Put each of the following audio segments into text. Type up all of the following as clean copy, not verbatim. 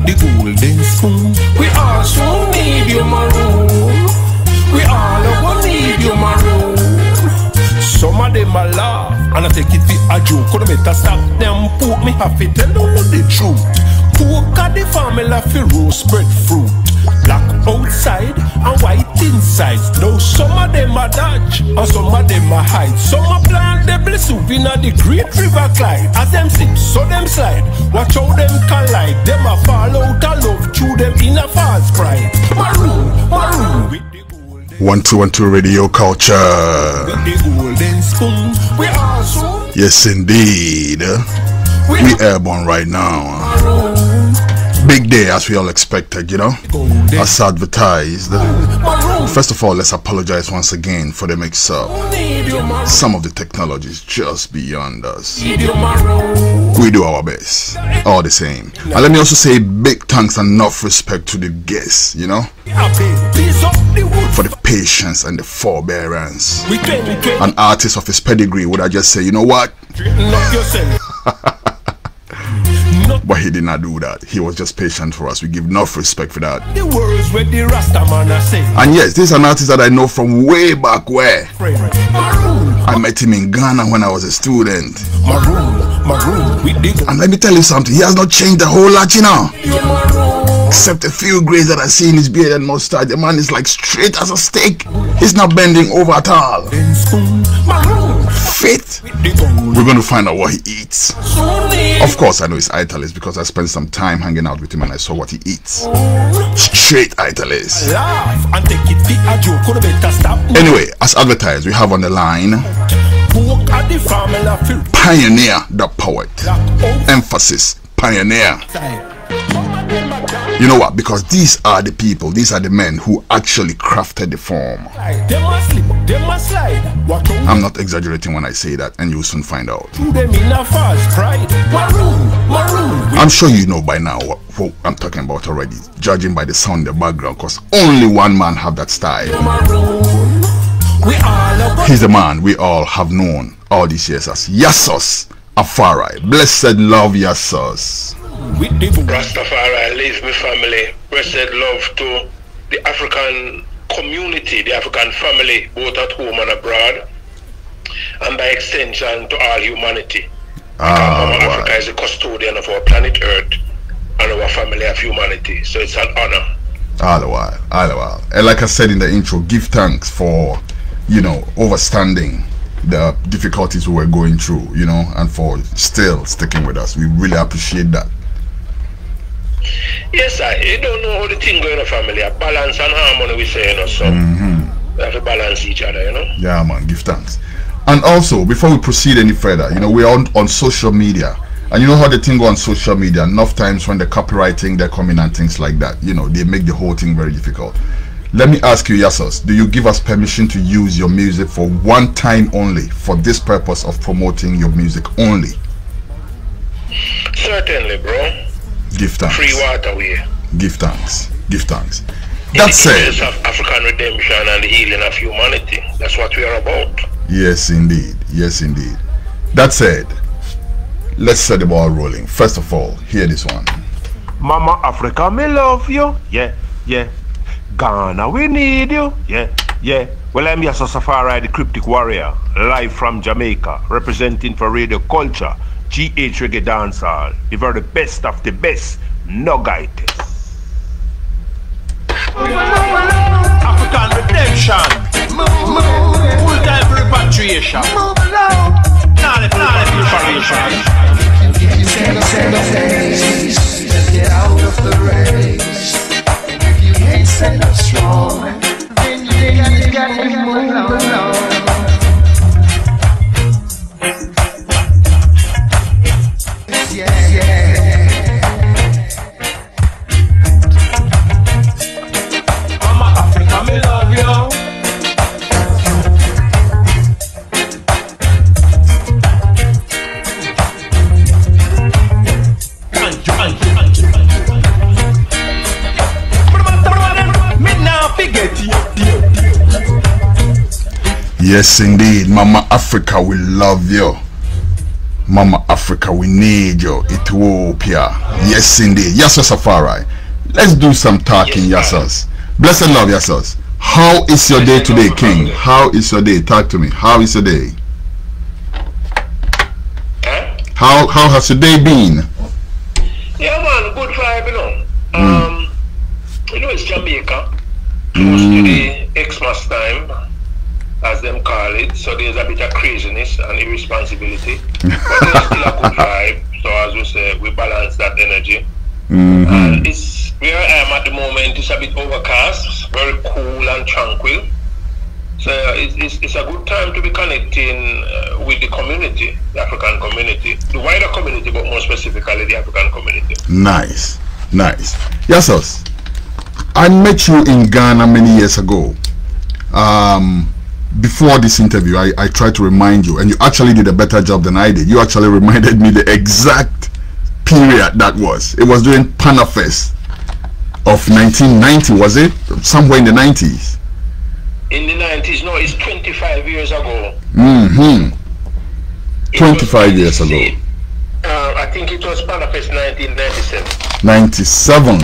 the golden spoon. We also need you maroon. We all gonna need you maroon. Some of them a laugh and I take it for a joke. Could better stop them poke me have to tell them the truth. Poke at the family for roast breadfruit. Black outside and white inside. Though some of them are dodge and some of them are hide. Some are plant the bliss in the great river Clyde. As them sip, so them slide. Watch how them collide. Them a fall out of love through them in a false pride. Maroon, maroon with the golden 1212 Radio Culture. with the golden spoon. We are so Yes, indeed. We airborne right now. maroon. Big day as we all expected, you know, as advertised. First of all, let's apologize once again for the mix-up. Need you maroon. Some of the technology is just beyond us. Need you maroon. We do our best, all the same. And let me also say big thanks and enough respect to the guests, you know, Piece up the wood. for the patience and the forbearance. We can An artist of his pedigree would I just say, you know what? straighten up yourself. But he did not do that. He was just patient for us. We give enough respect for that. The words where the Rasta man a say. And yes, this is an artist that I know from way back where. Maroon, I met him in Ghana when I was a student. maroon, maroon with the And let me tell you something, he has not changed a whole lot, you know. you maroon. Except a few grays that I see in his beard and mustache. The man is like straight as a stick. He's not bending over at all. Spoon, maroon Fit. with the gold. We're going to find out what he eats. So need Of course, I know it's Italist because I spent some time hanging out with him and I saw what he eats. Straight Italist. laugh and take it for a joke. Could better stop. Anyway, as advertised, we have on the line Poke at the family feel Pioneer the Poet. black Emphasis, Pioneer. outside. You know what? Because these are the people, these are the men who actually crafted the form. Them a slip, them a slide. Watch out I'm not exaggerating when I say that, and you'll soon find out. to them in a false pride. Maroon, maroon. I'm sure you know by now what I'm talking about already, judging by the sound in the background, because only one man have that style. Maroon. We all about He's the man we all have known all these years as YASUS AFARI. Blessed love YASUS. with the gold. Rastafari, live my family. Blessed love to the African community, the African family, both at home and abroad, and by extension to all humanity. Mama Africa is the custodian of our planet Earth and our family of humanity. So it's an honor. All the while, all the while. And like I said in the intro, give thanks for, you know, overstanding the difficulties we were going through, you know, and for still sticking with us. We really appreciate that. Yes, sir. You don't know how the thing going in the family. A balance and harmony, we say, you know, so we have to balance each other, you know. Yeah, man, give thanks. And also, before we proceed any further, you know, we're on social media. And you know how the thing go on social media, enough times when the copywriting, they're coming and things like that, you know, they make the whole thing very difficult. Let me ask you, YASUS, do you give us permission to use your music for one time only, for this purpose of promoting your music only? Certainly, bro. Give thanks. Free water way. Give thanks. Give thanks. In That the said, interest of African redemption and the healing of humanity. That's what we are about. yes indeed, yes indeed. That said, let's set the ball rolling. First of all, hear this one. Mama Africa, me love you. Yeah, yeah. Ghana, we need you. Yeah, yeah. Well, I'm YASUS AFARI, the cryptic warrior, live from Jamaica, representing for Radio Culture, GH Reggae Dancehall. The very best of the best, Nuggaitis. African redemption. Full-time repatriation. Get out of the race. If you can't set us strong, then you got to move along. Yeah, yeah. Mama Africa, me love you. Yes indeed, Mama Africa, we love you. Mama Africa, we need you. Ethiopia. Yes, indeed. YASUS AFARI. Let's do some talking, YASUS. Blessed love, YASUS. How is your day today, King? How is your day? Talk to me. How is your day? How has your day been? Yeah, man, good vibe, you know. You know, it's Jamaica, close to the Xmas time, as them call it. So there's a bit of craziness and irresponsibility, but there's still a good vibe. So as we say, we balance that energy. And it's where I am at the moment. It's a bit overcast, very cool and tranquil. So it's a good time to be connecting with the community, the African community, the wider community, but more specifically the African community. Nice, nice. YASUS, I met you in Ghana many years ago. Before this interview, I tried to remind you, and you actually did a better job than I did. You actually reminded me the exact period that was. It was during Panafest of 1990, was it? Somewhere in the 90s. In the 90s, no, it's 25 years ago. 25 years ago. I think it was Panafest 1997. 97.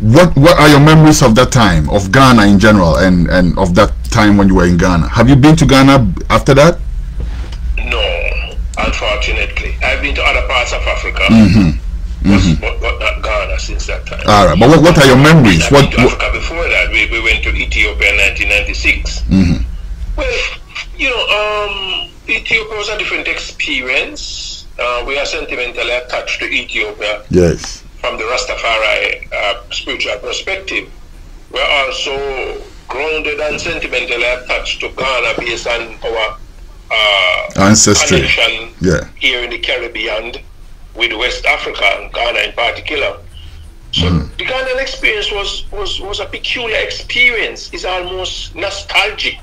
What are your memories of that time, of Ghana in general, and of that time when you were in Ghana? Have you been to Ghana after that? No, unfortunately. I've been to other parts of Africa. But not Ghana since that time. All right, but what are your memories? I've been to Africa before that. We went to Ethiopia in 1996. Well, you know, Ethiopia was a different experience. We are sentimentally attached to Ethiopia. Yes. From the Rastafari spiritual perspective. We're also grounded and sentimentally attached to Ghana based on our ancestry connection here in the Caribbean with West Africa and Ghana in particular. So the Ghanaian experience was a peculiar experience. It's almost nostalgic.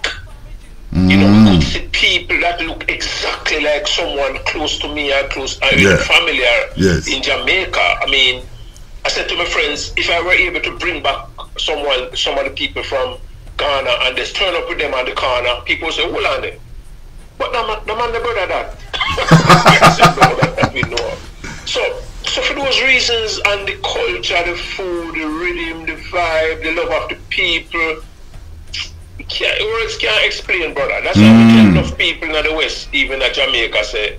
You know, we could see people that look exactly like someone close to me or familiar in Jamaica. I mean, I said to my friends, if I were able to bring back some of the people from Ghana and just turn up with them on the corner, people would say, hold on there. But the man, the brother that. I said, no, that we know. So for those reasons, and the culture, the food, the rhythm, the vibe, the love of the people, words can't explain, brother. That's why we tell enough people in the West, even at Jamaica, say,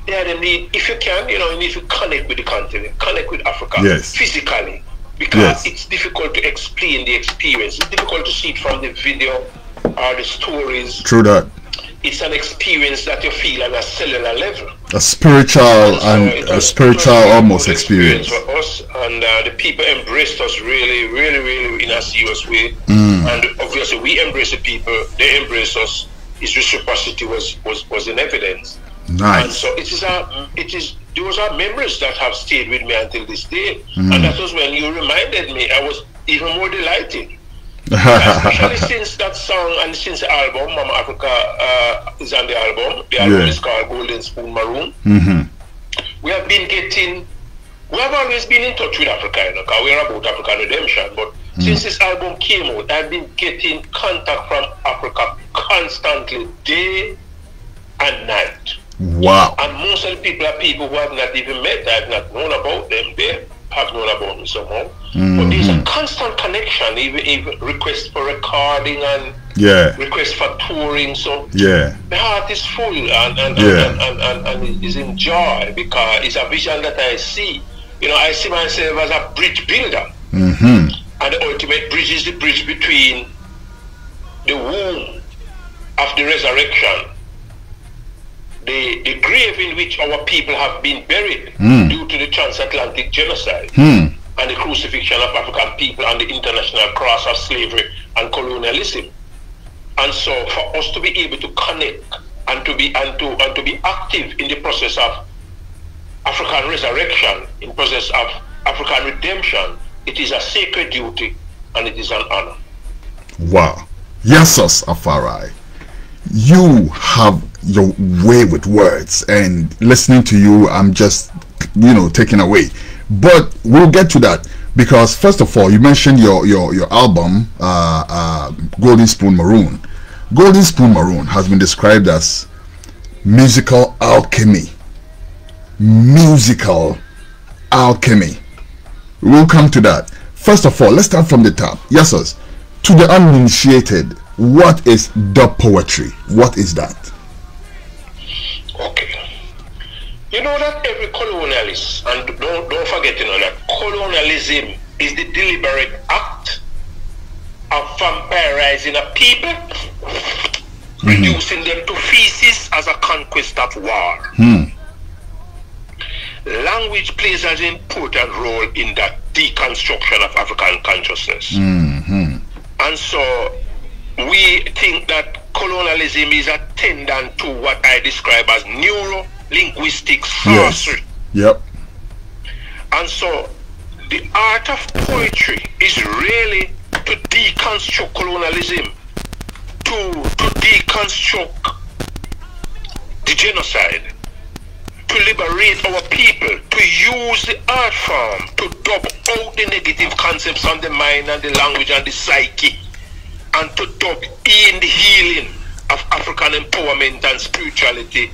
yeah, they need, if you can, you know, you need to connect with the continent, connect with Africa physically, because it's difficult to explain the experience. It's difficult to see it from the video or the stories. True that. It's an experience that you feel on a cellular level. A spiritual almost experience for us, and the people embraced us really, really, really in a serious way. And obviously, we embrace the people; they embrace us. Its reciprocity was in evidence. Nice. And so those are memories that have stayed with me until this day. And that was when you reminded me. I was even more delighted. Especially since that song and since the album, Mama Africa is on the album. The album is called Golden Spoon Maroon. We have always been in touch with Africa, you know, because we're about African redemption. But since this album came out, I've been getting contact from Africa constantly, day and night. Wow. And most of the people are people who have not even met. I've not known about them. They have known about me somehow. But there's a constant connection, even requests for recording and requests for touring. So the heart is full and is in joy, because it's a vision that I see. You know, I see myself as a bridge builder. And the ultimate bridge is the bridge between the womb of the resurrection, the grave in which our people have been buried due to the transatlantic genocide and the crucifixion of African people and the international cross of slavery and colonialism. And so for us to be able to connect and to be active in the process of African resurrection, in process of African redemption, it is a sacred duty and it is an honor. Wow. YASUS AFARI, you have your way with words, and listening to you, I'm just, you know, taken away. But we'll get to that, because first of all, you mentioned your album, Golden Spoon Maroon. Golden Spoon Maroon has been described as musical alchemy. musical alchemy? We'll come to that. First of all, let's start from the top. YASUS, to the uninitiated, what is dub poetry? What is that? Okay. You know that every colonialist, and don't forget, that colonialism is the deliberate act of vampirizing a people, reducing them to feces as a conquest of war. Language plays an important role in that deconstruction of African consciousness. And so we think that colonialism is attendant to what I describe as neuro-linguistic sorcery. Yep. And so the art of poetry is really to deconstruct colonialism, to deconstruct the genocide, to liberate our people, to use the art form to dub out the negative concepts on the mind and the language and the psyche, and to dub in the healing of African empowerment and spirituality,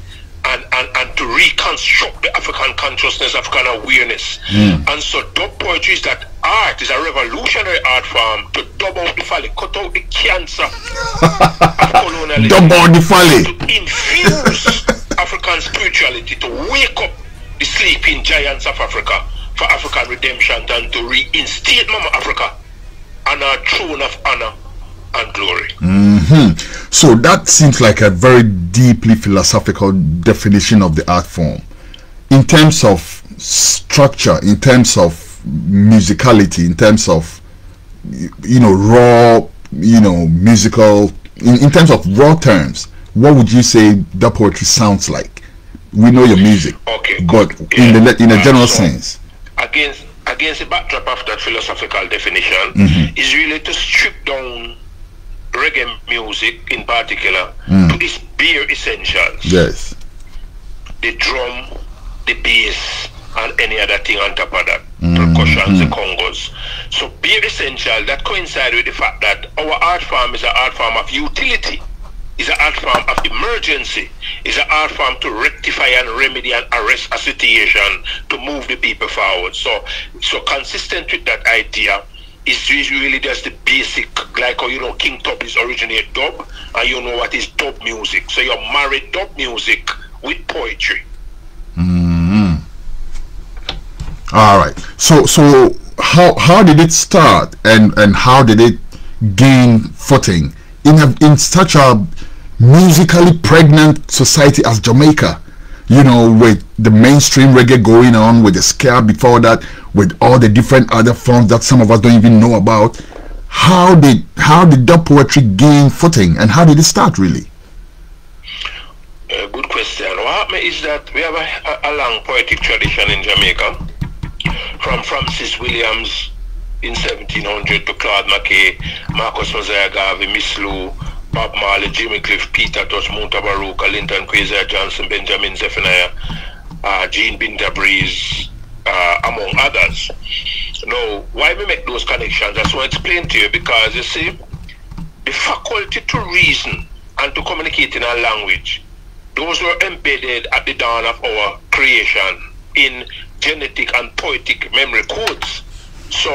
and to reconstruct the African consciousness, African awareness. And so dub poetry is that art, is a revolutionary art form to dub out the folly, cut out the cancer of colonialism, Dub out the folly, to infuse African spirituality, to wake up the sleeping giants of Africa for African redemption, and to reinstate Mama Africa on our throne of honor and glory. So that seems like a very deeply philosophical definition of the art form. In terms of structure, in terms of musicality, in terms of raw, musical, in terms of raw terms, what would you say the poetry sounds like? We know your music, okay, but in a general sense, against the backdrop of that philosophical definition, is really to strip down reggae music in particular to its bare essentials. Yes. The drum, the bass, and any other thing on top of that. Percussions, the congos. So bare essential, that coincides with the fact that our art form is an art form of utility, is an art form of emergency, is an art form to rectify and remedy and arrest a situation, to move the people forward. So consistent with that idea, it's really just the basic, like how King Tubby's originate dub, and you know what is dub music. So you marry dub music with poetry. All right. So how did it start, and how did it gain footing in such a musically pregnant society as Jamaica? With the mainstream reggae going on, with the ska before that, with all the different other forms that some of us don't even know about. How did dub poetry gain footing, and how did it start really? Good question. What happened is that we have a long poetic tradition in Jamaica, from Francis Williams in 1700 to Claude McKay, Marcus Mosiah Garvey, Miss Lou, Bob Marley, Jimmy Cliff, Peter Tosh, Munta Baruka, Linton Quasar Johnson, Benjamin Zephaniah, Jean Binta Breeze, among others. Now, why we make those connections? I just want to explain to you, because you see, the faculty to reason and to communicate in our language, those were embedded at the dawn of our creation in genetic and poetic memory codes. So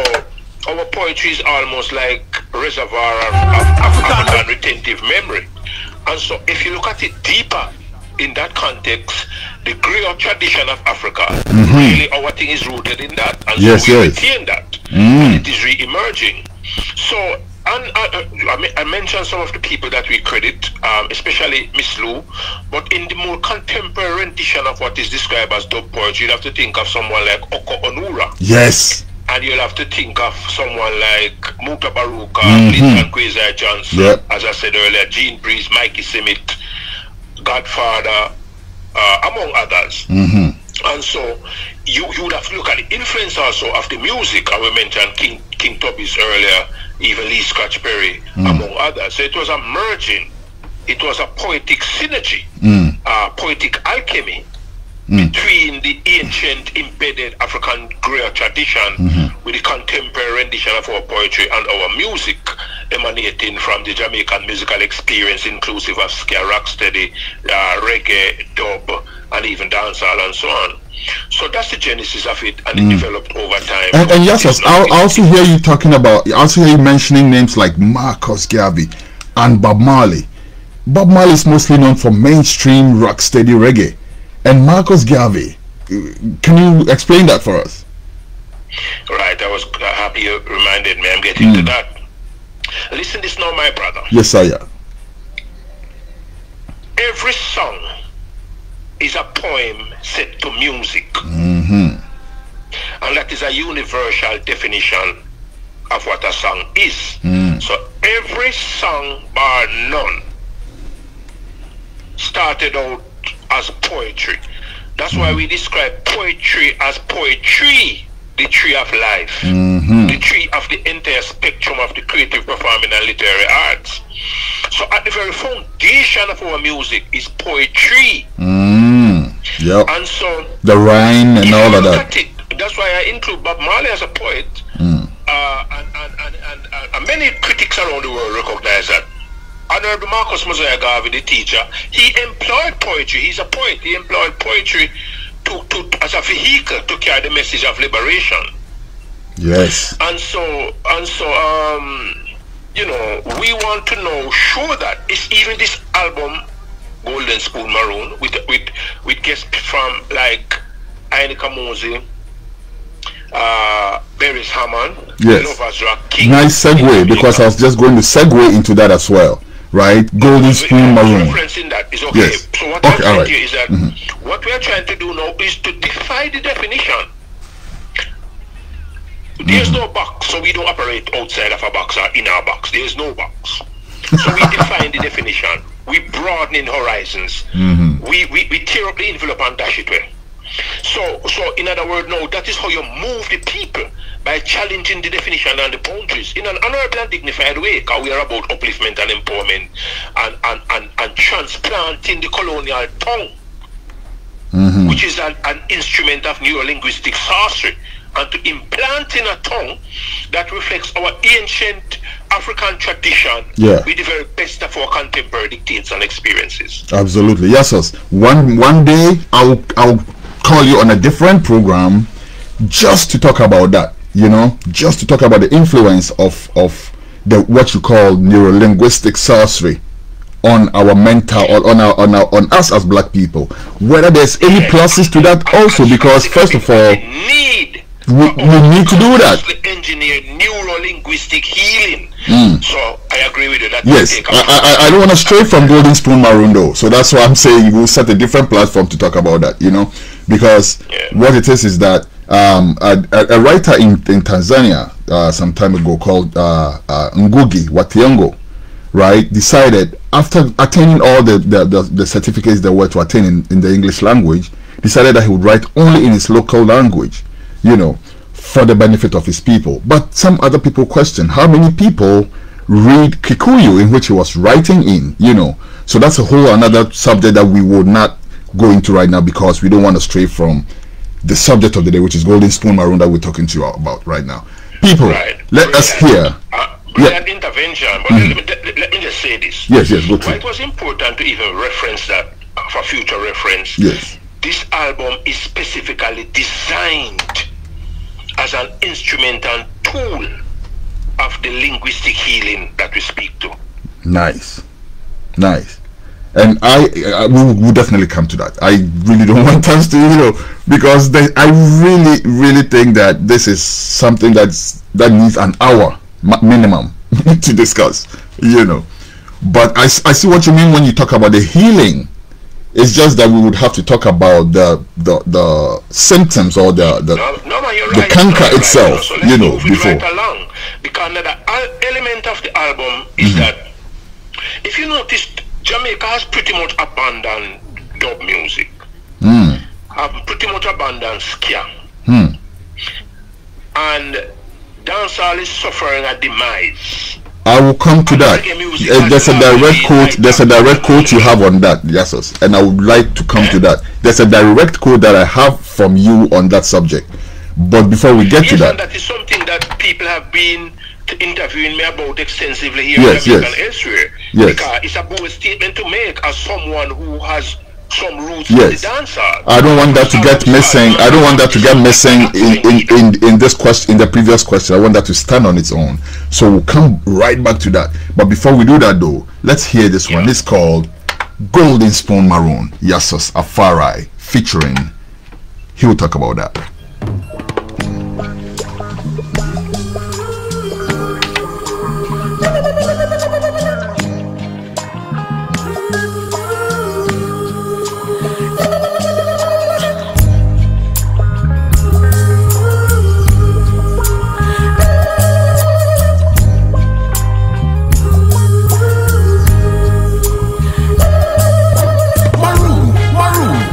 our poetry is almost like a reservoir of African retentive memory. And so if you look at it deeper in that context, the griot tradition of Africa, really our thing is rooted in that. And so we retain that. And it is re-emerging. So, I mentioned some of the people that we credit, especially Miss Lou, but in the more contemporary rendition of what is described as dub poetry, you'll have to think of someone like Oko Onura. Yes. And you'll have to think of someone like Muta Baruka, Linton Quasar Johnson, as I said earlier, Gene Breeze, Mikey Simit, Godfather, among others. And so you would have to look at the influence also of the music. And we mentioned King Tubby's earlier, even Lee Scratch Perry, among others. So it was a merging, it was a poetic synergy, poetic alchemy between the ancient embedded African griot tradition with the contemporary rendition of our poetry and our music. emanating from the Jamaican musical experience, inclusive of ska, rocksteady, reggae, dub, and even dancehall and so on. So that's the genesis of it, and it developed over time. And yes, I also hear you talking about, I also hear you mentioning names like Marcus Garvey and Bob Marley. Bob Marley is mostly known for mainstream rocksteady reggae, and Marcus Garvey, can you explain that for us? Right, I was happy you reminded me. I'm getting to that. Listen this now, my brother. Yes, sir. Every song is a poem set to music. And that is a universal definition of what a song is. So every song, bar none, started out as poetry. That's why we describe poetry as poetry, the tree of life, the tree of the entire spectrum of the creative, performing, and literary arts. So at the very foundation of our music is poetry. Yep. And so the rhyme and all of that. That's why I include Bob Marley as a poet. And many critics around the world recognize that. Honorable Marcus Mosiah Garvey, the teacher, he employed poetry. He's a poet. He employed poetry as a vehicle to carry the message of liberation. Yes. And so you know, we want to know sure that it's even this album Golden Spoon Maroon with guests from like Ainika Mosey, Beres Hammond, yes. Rock, King. Nice segue, because I was just going to segue into that as well, right? Golden Spoon Maroon. Referencing that is okay. Yes. So what I'm saying here is that what we are trying to do now is to define the definition. There's no box, so we don't operate outside of a box or in our box. There's no box. So we define the definition. We broaden in horizons. We tear up the envelope and dash it away. So in other words, no, that is how you move the people, by challenging the definition and the boundaries in an honorable and dignified way, because we are about upliftment and empowerment and transplanting the colonial tongue, which is an instrument of neurolinguistic sorcery, and to implant in a tongue that reflects our ancient African tradition with the very best of our contemporary dictates and experiences. Absolutely. Yes, sir. One day I'll call you on a different program just to talk about that, you know, just to talk about the influence of the what you call neurolinguistic sorcery on our mental, on us as black people, whether there's any pluses to that also, because first of all we need to do that. Engineer neuro-linguistic healing. So I agree with you. That yes, I don't want to stray from Golden Spoon Maroon though. So that's why I'm saying we'll set a different platform to talk about that, you know, because what it is that a writer in Tanzania some time ago called Ngugi wa Thiong'o, right, decided after attaining all the certificates there were to attain in the English language, decided that he would write only in his local language, you know, for the benefit of his people. But some other people question how many people read Kikuyu, in which he was writing in, you know. So that's a whole another subject that we will not go into right now, because we don't want to stray from the subject of the day, which is Golden Spoon Maroon that we're talking to you about right now. People, let us hear. Brilliant intervention, but let me just say this. Yes, go Why it was important to even reference that for future reference. Yes. This album is specifically designed as an instrument and tool of the linguistic healing that we speak to. Nice. And we will definitely come to that. I really don't want us to, you know, because I really think that this is something that needs an hour minimum to discuss, you know. But I see what you mean when you talk about the healing. It's just that we would have to talk about the symptoms or the canker itself, so you know, before. Right along, because another element of the album is that if you notice, Jamaica has pretty much abandoned dub music, have pretty much abandoned ska, and dancehall is suffering a demise. I will come to that. There's a direct quote. There's a direct quote you have on that, yes, and I would like to come to that. There's a direct quote that I have from you on that subject. But before we get to that, that is something that people have been interviewing me about extensively here Yes, in Jamaica yes. and elsewhere. Yes. Because it's a bold statement to make as someone who has some roots Yes. in the dancehall. I don't want that to get missing. I don't want that to get missing in this question, in the previous question. I want that to stand on its own. So we'll come right back to that. But before we do that though, let's hear this one. It's called Golden Spoon Maroon, YASUS AFARI, featuring. He will talk about that.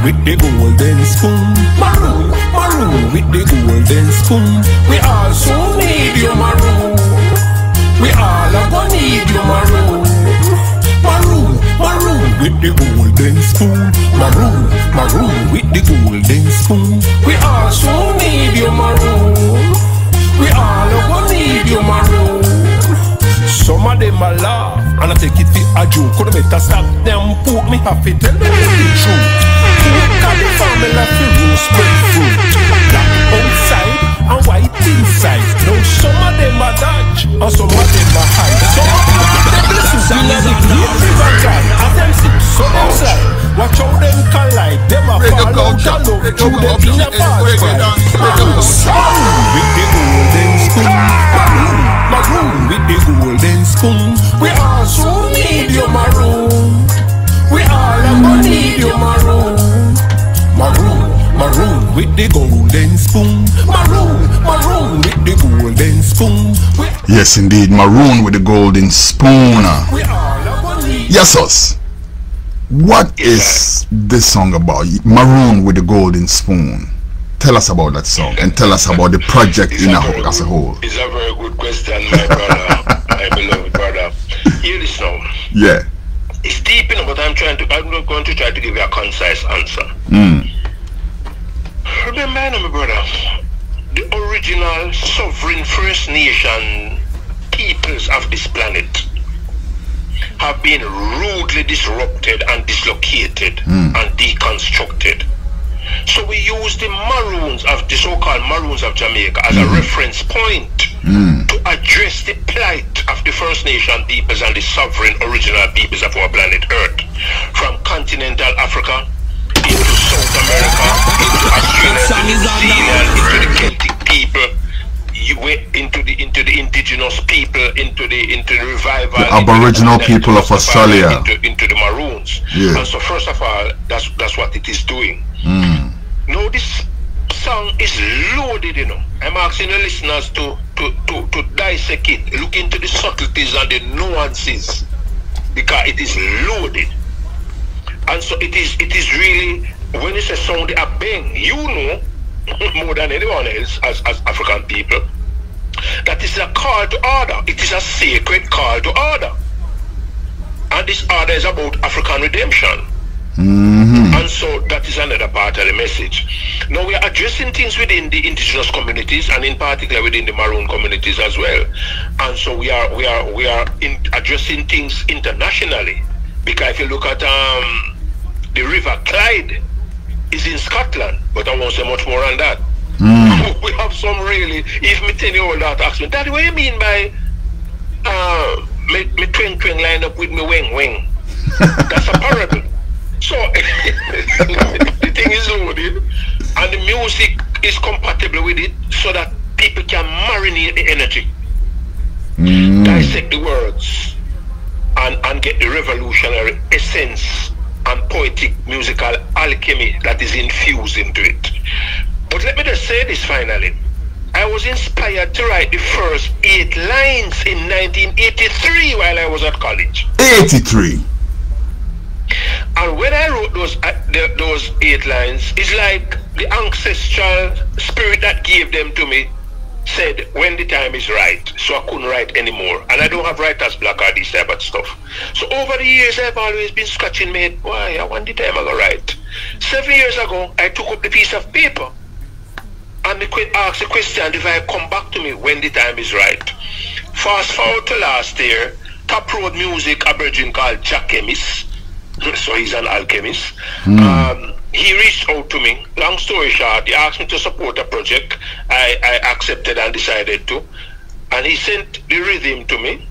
With the golden spoon, maroon, maroon with the golden spoon. We all so need you, maroon. We all are gonna need you, maroon. Maroon, maroon with the golden spoon. Maroon, maroon with the golden spoon. We all so need you, maroon. We all are gonna need you, maroon. Some of them a laugh and I take it for a joke. Could I better stop them poke me have to tell them the truth. Cause the family fi roast spread fruit. Black outside and white inside. Now some of them a dodge and some of them a hide. Some of them listen to music, river God, and them sip so them slide. Watch how them collide. Them a fall out of love through them in a fast fight. Maroon with the golden spoon. Maroon with the golden spoon. We all so need you, maroon. We all are gonna need you, maroon. Maroon, maroon with the golden spoon. Maroon, maroon with the golden spoon. Yes, indeed, maroon with the golden spoon. We all are gonna need YASUS, what is this song about? Maroon with the golden spoon. Tell us about that song and tell us about the project as a whole. It's a very good question, my brother, my beloved brother. Hear this now. Yeah. It's deep enough, but I'm not going to try to give you a concise answer. Remember, my brother, the original sovereign First Nation peoples of this planet have been rudely disrupted and dislocated and deconstructed. So we use the Maroons of the so-called Maroons of Jamaica as a reference point to address the plight of the First Nation peoples and the sovereign original peoples of our planet Earth, from continental Africa into South America, into Australia, into New Zealand, into the Celtic people, into the indigenous people, into the revival, the Aboriginal people of Australia, into the Maroons. Yeah. And so first of all, that's what it is doing. Now this song is loaded, you know. I'm asking the listeners to dissect it, look into the subtleties and the nuances, because it is loaded. And so it is really, when it's a song a bang, you know more than anyone else as African people, that is a call to order. It is a sacred call to order. And this order is about African redemption. And so that is another part of the message. Now we are addressing things within the indigenous communities and in particular within the Maroon communities as well. And so we are addressing things internationally. Because if you look at the River Clyde is in Scotland, but I won't say much more on that. We have some really, if me 10-year-old that asks me, Daddy, what do you mean by me twing twing line up with me wing wing? That's a parable. So the thing is loaded and the music is compatible with it so that people can marinate the energy, dissect the words and get the revolutionary essence and poetic musical alchemy that is infused into it. But let me just say this finally. I was inspired to write the first 8 lines in 1983 while I was at college. 83. And when I wrote those 8 lines, it's like the ancestral spirit that gave them to me said when the time is right, so I couldn't write anymore. And I don't have writer's block or this type of stuff. So over the years, I've always been scratching my head, why, I want the time I go write. 7 years ago, I took up the piece of paper and asked the question if I come back to me when the time is right. Fast forward to last year, Top Road Music, a virgin called Jack Chemist, so he's an alchemist. He reached out to me. Long story short, he asked me to support a project. I accepted and decided to. And he sent the rhythm to me.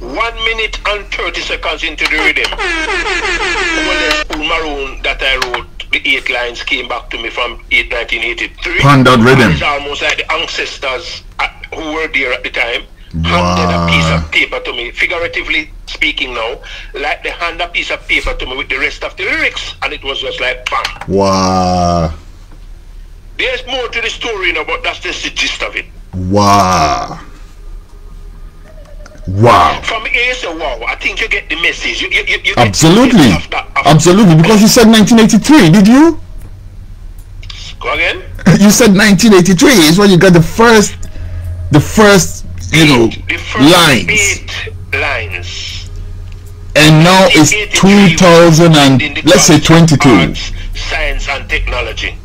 1 minute and 30 seconds into the rhythm. When the Spoon Maroon that I wrote, the 8 lines came back to me from 1983. That rhythm. It's almost like the ancestors who were there at the time handed a piece of paper to me, figuratively speaking now, like they hand a piece of paper to me with the rest of the lyrics, and it was just like bam. Wow. There's more to the story, you know, but that's just the gist of it. Wow. Wow. From here you say, wow, I think you get the message. You absolutely. Absolutely, because you said 1983, did you? Go again? You said 1983 is when you got the first you know, lines. 8 lines. And now it's 2000 and let's say 22. Arts, science and technology.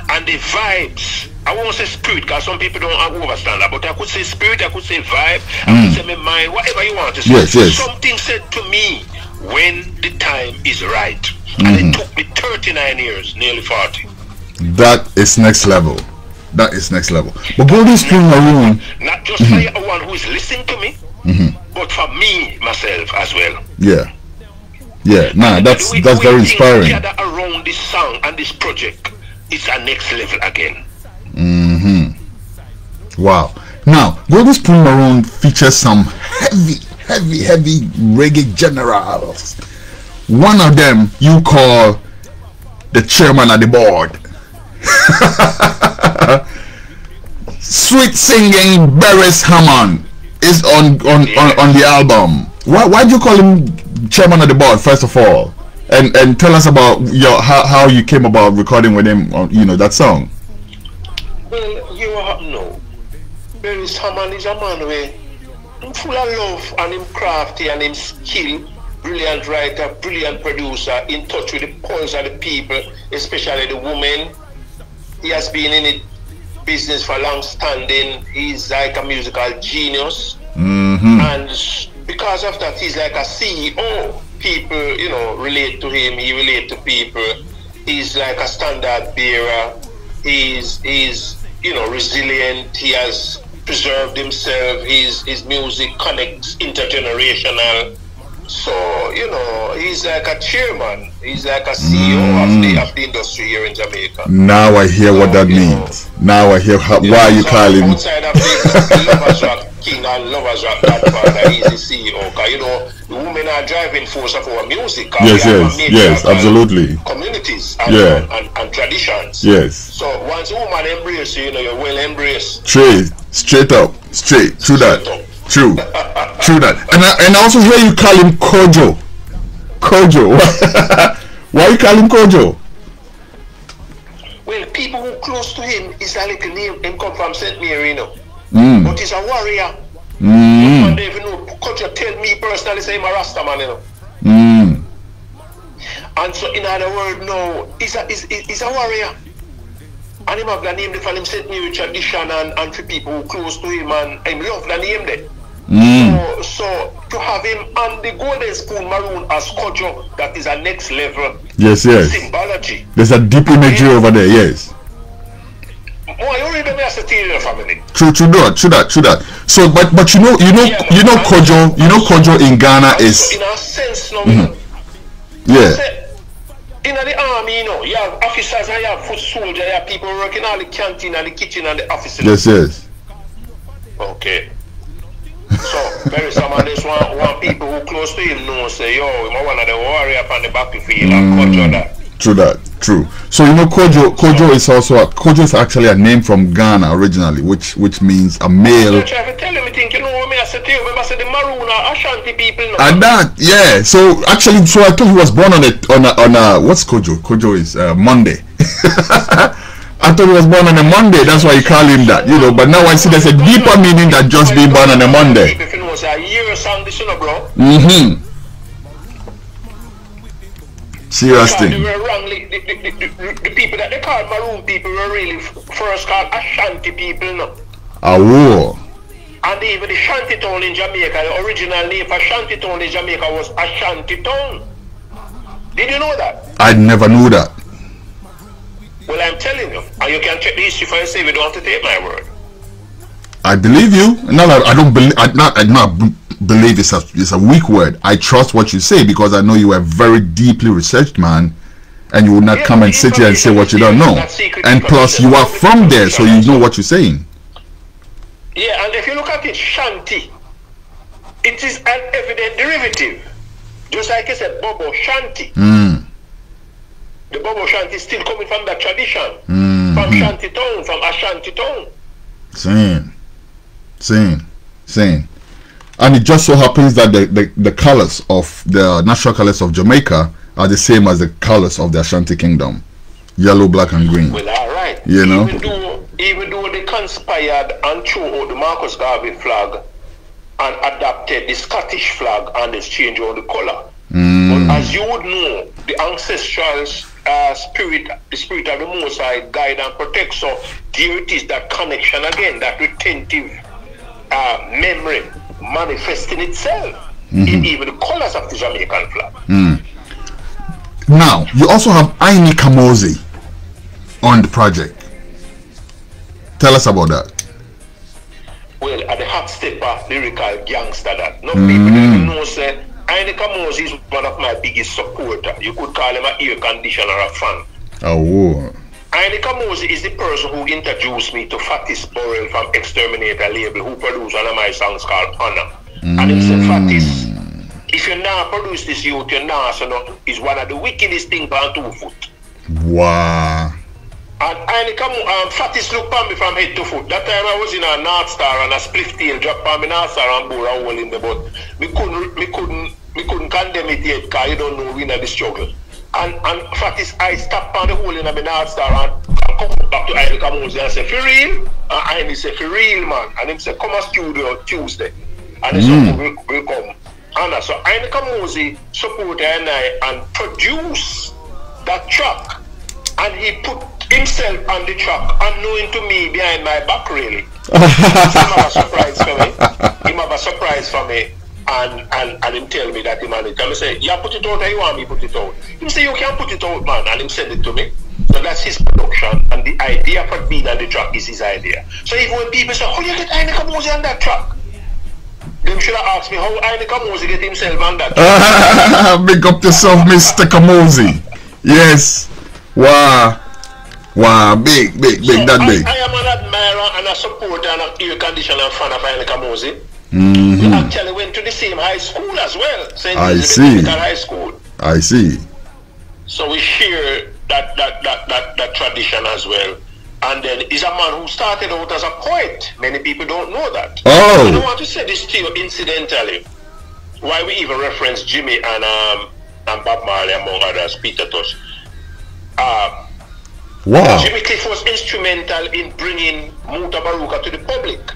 And the vibes, I won't say spirit because some people don't understand that, but I could say spirit, I could say vibe, I could say my mind, whatever you want to say. Yes, yes. Something said to me when the time is right. And it took me 39 years, nearly 40. That is next level. That is next level. But Golden Spoon Maroon, not just for one who is listening to me, but for me, myself as well. Yeah. Yeah, nah, that's very inspiring. Together around this song and this project, it's a next level again. Wow. Now, Golden Spoon Maroon features some heavy reggae generals. One of them you call the chairman of the board. Sweet singing Beres Hammond is on the album. Why do you call him chairman of the board first of all? And tell us about how you came about recording with him on that song. Well, you know, Beres Hammond is a man where I'm full of love and him crafty and him skill. Brilliant writer, brilliant producer, in touch with the pulse of the people, especially the women. He has been in the business for long standing. He's like a musical genius. And because of that, he's like a CEO. People, relate to him. He relates to people. He's like a standard bearer. He's resilient. He has preserved himself. His music connects intergenerational. So, he's like a chairman. He's like a CEO of the industry here in Jamaica. Now I hear what that means. Now I hear why you call him. Outside of the Lovers Rock King and Lovers Rock Godfather, he's the CEO. Because, the women are driving force of our music. Yes, absolutely. Communities and traditions. Yes. So, once a woman embraces you, you're well embraced. Straight up. True that. True that. And I also hear you call him Kojo. Why you call him Kojo? Well, people who close to him is a little name. Him come from St. Mary, but he's a warrior. And they even know. Kojo tell me personally, say he's a Rasta man, And so, in other words, no, he's a warrior. And him have the name for him St. Mary tradition and for people who close to him, and him love the name there. So to have him on the Golden Spoon Maroon as Kojo, that is a next level. Yes. Symbology. There's a deep imagery over there. Yes. Oh, you already know the family. True that. So, but Kojo, Kojo in Ghana is. So in a sense, no. In the army, you have officers and you have foot soldiers, you have people working all the canteen and the kitchen and the offices. Yes. Okay. So, very someone just want people who close to him know, say, yo, I'm one of the warrior on the battlefield and Kojo that. True. So Kojo is also Kojo is actually a name from Ghana originally, which means a male. I tell him, I think I said to you, I said the Maroon are Ashanti people. And that, yeah. So actually, I thought he was born on a what's Kojo? Kojo is Monday. I thought he was born on a Monday. That's why you call him that, But now I see there's a deeper meaning than just being born on a Monday. If it was a year or something, bro. Serious thing. They were wrongly, the people that they called Maroon people were really first called Ashanti people, no. Oh. And even the Shantytown in Jamaica, the original name for Shantytown in Jamaica was Ashantytown. Did you know that? I never knew that. Well, I'm telling you, and you can check the history for yourself. You don't have to take my word. I believe you. No, I don't believe. I not believe it's a weak word. I trust what you say because I know you are a very deeply researched man, and you will not come and sit here and say what you don't know. And plus, you are from there, so you know what you're saying. Yeah, and if you look at it, Shanty, it is an evident derivative. Just like I said, Bobo Shanty. The Bobo Shanty is still coming from that tradition. From Shantytown, from Ashantytown. Same. And it just so happens that the colors of the national colors of Jamaica are the same as the colors of the Ashanti Kingdom. Yellow, black and green. Well, alright. You know? Even though they conspired and threw out the Marcus Garvey flag and adopted the Scottish flag and exchanged all the color. But as you would know, the ancestral spirit, the spirit of the Most High guide and protect. So there it is, that connection again, that retentive memory manifesting itself in even the colors of the Jamaican flag. Now, you also have Aini Kamosi on the project. Tell us about that. Well, at the hot stepper, lyrical gangster that. No people even know, say, Aini Kamosi is one of my biggest supporters. You could call him an air conditioner or a fan. Oh. Aini Kamosi is the person who introduced me to Fatis Burrell from Exterminator label, who produced one of my songs called Honor. And he said, Fatis, if you now produce this youth, you're now, so no, is one of the wickedest things on 2 foot. Wow. And Fatis looked at me from head to foot. That time I was in a North Star and a split tail dropped on me North Star and bore a hole in the butt. We couldn't condemn it yet because you don't know we know the struggle. And Fatis, I stopped on the hole in the North Star and come back to Aini Kamosi and say, for real? And Aini said, for real, man. And he said, come to studio Tuesday. And the song will come. And so Aini Kamosi supported and produced that track. And he put himself on the track, unknowing to me behind my back, really. So he have a surprise for me. He have a surprise for me. And him tell me that he man it. And I say, yeah, put it out, you want me put it out. He say, you can put it out, man. And him send it to me. So that's his production. And the idea for being on the track is his idea. So even when people say, how you get Aini Kamosi on that track? Them should have asked me how Aini Kamosi get himself on that track. Big up yourself, Mr. Kamosi. Yes. Wow, big, so that big. I am an admirer and a supporter and an air conditioner fan of Aini Kamosi. We actually went to the same high school as well, St. Elizabeth High School. I see. So we share that tradition as well. And then he's a man who started out as a poet. Many people don't know that. Oh. I don't want to say this to you incidentally. Why we even reference Jimmy and Bob Marley among others, Peter Tosh. Wow. Jimmy Cliff was instrumental in bringing Muta Baruka to the public.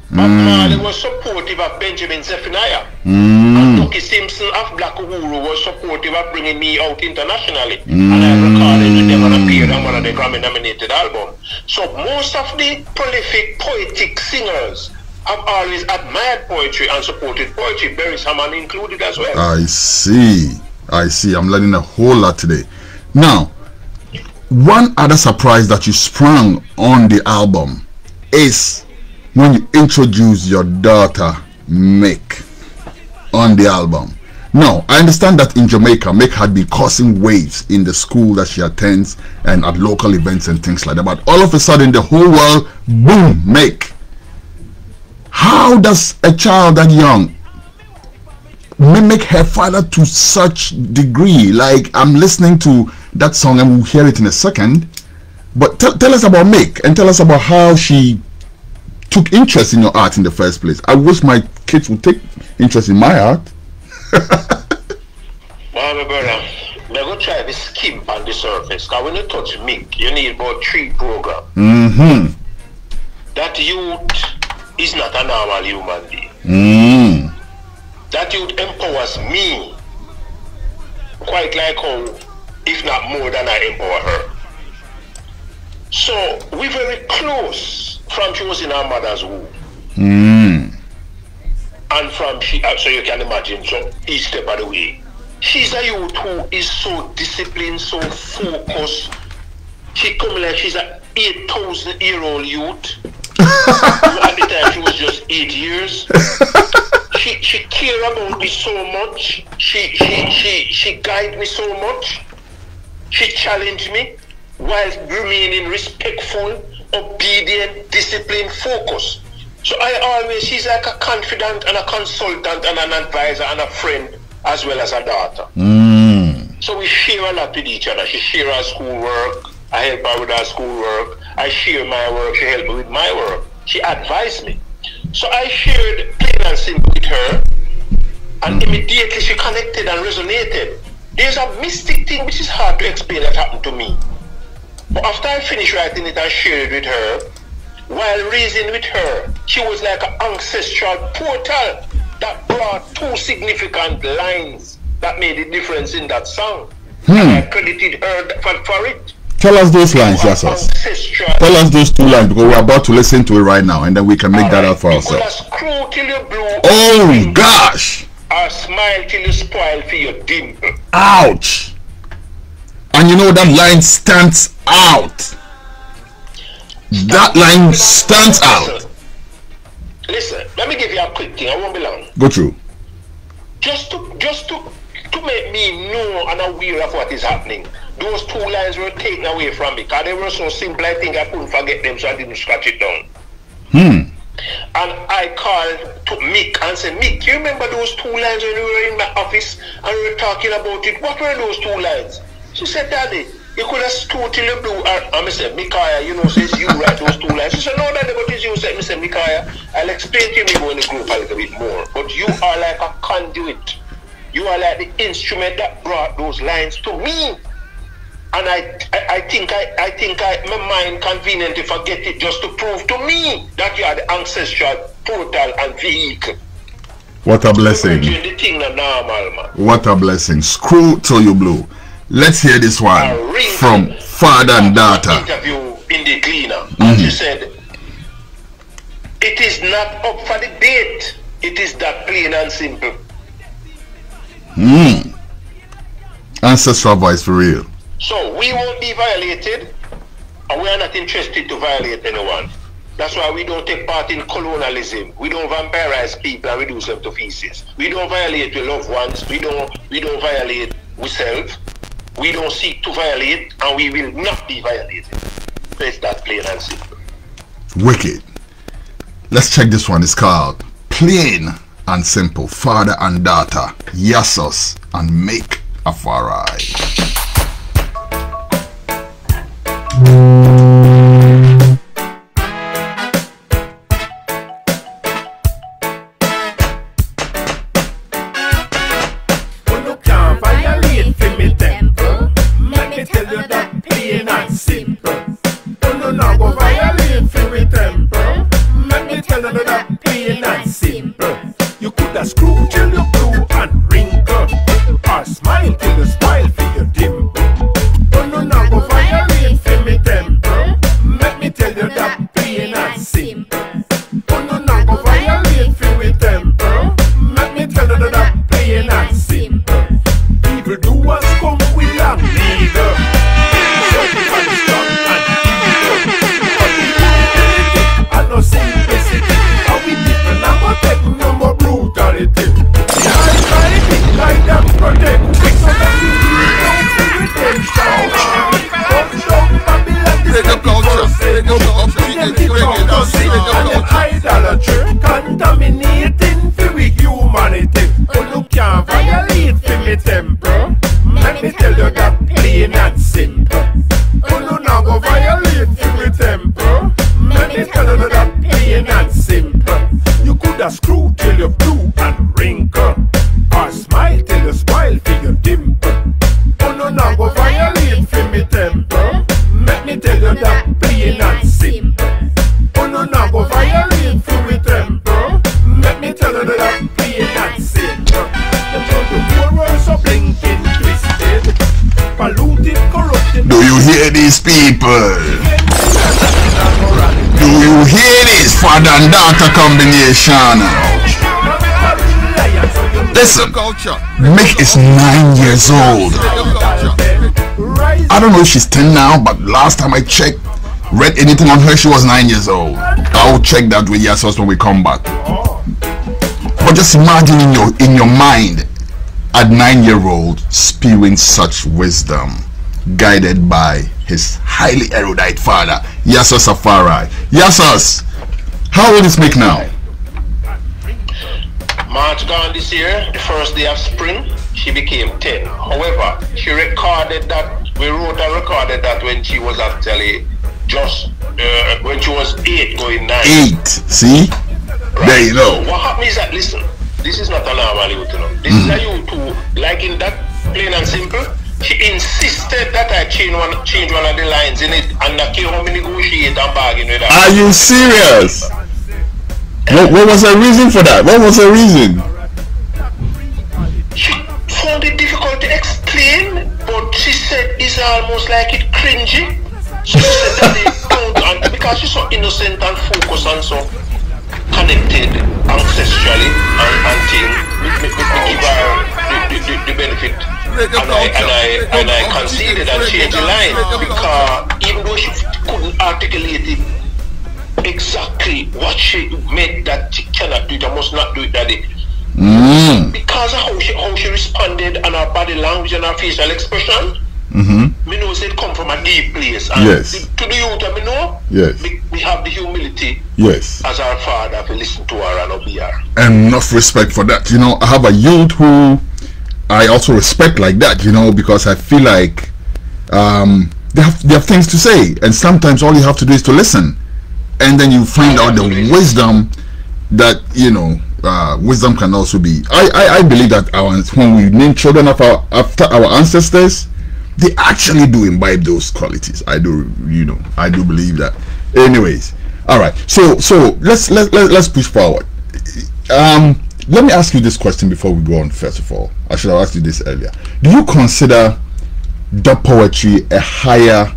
Bob Marley was supportive of Benjamin Zephaniah. And Ducky Simpson of Black Uhuru was supportive of bringing me out internationally. And I recorded with them and appeared on one of the Grammy-nominated albums. So most of the prolific poetic singers have always admired poetry and supported poetry, Barry Hammond included as well. I see. I'm learning a whole lot today. Now, one other surprise that you sprung on the album is when you introduce your daughter Mick on the album. Now, I understand that in Jamaica, Mick had been causing waves in the school that she attends and at local events and things like that. But all of a sudden, the whole world, boom, Mick. How does a child that young mimic her father to such degree? Like, I'm listening to that song and we'll hear it in a second. But tell us about Mick and tell us about how she took interest in your art in the first place. I wish my kids would take interest in my art. Well, my brother, I'm going to try to skim on the surface. Because when you touch Mick, you need about 3 programs. That youth is not a normal human being. That youth empowers me quite like how, if not more than I empower her. So we're very close from she was in her mother's womb. And from she, so you can imagine, so each step of the way. She's a youth who is so disciplined, so focused. She come like she's an 8,000-year-old youth. At the time she was just 8 years. She care about me so much. She guide me so much. She challenged me while remaining respectful, obedient, disciplined, focused. So she's like a confidant and a consultant and an advisor and a friend as well as a daughter. So we share a lot with each other. She shares her schoolwork. I help her with her schoolwork. I share my work. She helps me with my work. She advised me. So I shared plain and simple with her, and immediately she connected and resonated. There's a mystic thing which is hard to explain that happened to me. But after I finished writing it and shared it with her, while reasoning with her, she was like an ancestral portal that brought 2 significant lines that made a difference in that song. And I credited her for it. Tell us those lines, Yasus. Tell us those 2 lines, because we're about to listen to it right now, and then we can make that out for ourselves. Screw till you blue. Oh gosh! Or smile till you spoil for your dimple. Ouch! And you know that line stands out. That line stands out. Listen, let me give you a quick thing. I won't be long. Go through. Just to make me know and aware of what is happening. Those 2 lines were taken away from me because they were so simple. I think I couldn't forget them, so I didn't scratch it down. And I called to Mick and said, Mick, you remember those 2 lines when we were in my office and we were talking about it? What were those 2 lines? She said, Daddy, you could have screwed till you blew. And I said, Micaiah, you know, says you write those 2 lines. She said, no, Daddy, but it's you. Said, Mr. Micaiah, I'll explain to you maybe in the group a little bit more. But you are like a conduit. You are like the instrument that brought those lines to me. And I think my mind conveniently forget it just to prove to me that you are the ancestral portal and vehicle. What a blessing. The thing that normal, man. What a blessing. Screw till you blue. Let's hear this one from father and daughter. Interview in the Gleaner. And she said, it is not up for debate. It is that plain and simple. Ancestral voice for real. So we won't be violated, and we are not interested to violate anyone. That's why we don't take part in colonialism. We don't vampirize people and reduce them to feces. We don't violate our loved ones. We don't violate ourselves. We don't seek to violate, and we will not be violated. It's that plain and simple. Wicked. Let's check this one. It's called Plain and Simple. Father and daughter, YASUS and Make Afari. Do you you hear this? Father and daughter combination. Listen, Mick is 9 years old. I don't know if she's 10 now, but last time I checked, read anything on her, she was 9 years old. I'll check that with YASUS when we come back. But just imagine in your mind, at 9-year-old, spewing such wisdom, guided by his highly erudite father, YASUS AFARI. YASUS, how old is Mick now? March gone this year, the first day of spring, she became 10. However, she recorded that, we wrote and recorded that when she was actually just, when she was 8 going 9. 8, see? Right. There you go. So what happened is that, listen, this is not a normal youth, you know. This is a youth who, like in that, plain and simple, she insisted that I change one of the lines in it, and I came home and negotiate and bargain with her. Are you serious? What was her reason for that? What was her reason? She found it difficult to explain, but she said it's almost like it cringy. She said that they don't, and because she's so innocent and focused and so connected ancestrally and thing, we give her the benefit. And I conceded and changed the line because even though she couldn't articulate it exactly what she meant, that she cannot do it, I must not do it that day. Because of how she responded and her body language and her facial expression, me know it come from a deep place. And yes. To the youth, me know, yes. we have the humility, yes, as our father to listen to her and obey her. Enough respect for that. You know, I have a youth who I also respect like that, you know, because I feel like they have things to say, and sometimes all you have to do is to listen. And then you find out the wisdom that, you know, wisdom can also be. I believe that when we name children after our ancestors, they actually do imbibe those qualities. I do, you know, I do believe that. Anyways, all right. So let's push forward. Let me ask you this question before we go on. First of all, I should have asked you this earlier. Do you consider dub poetry a higher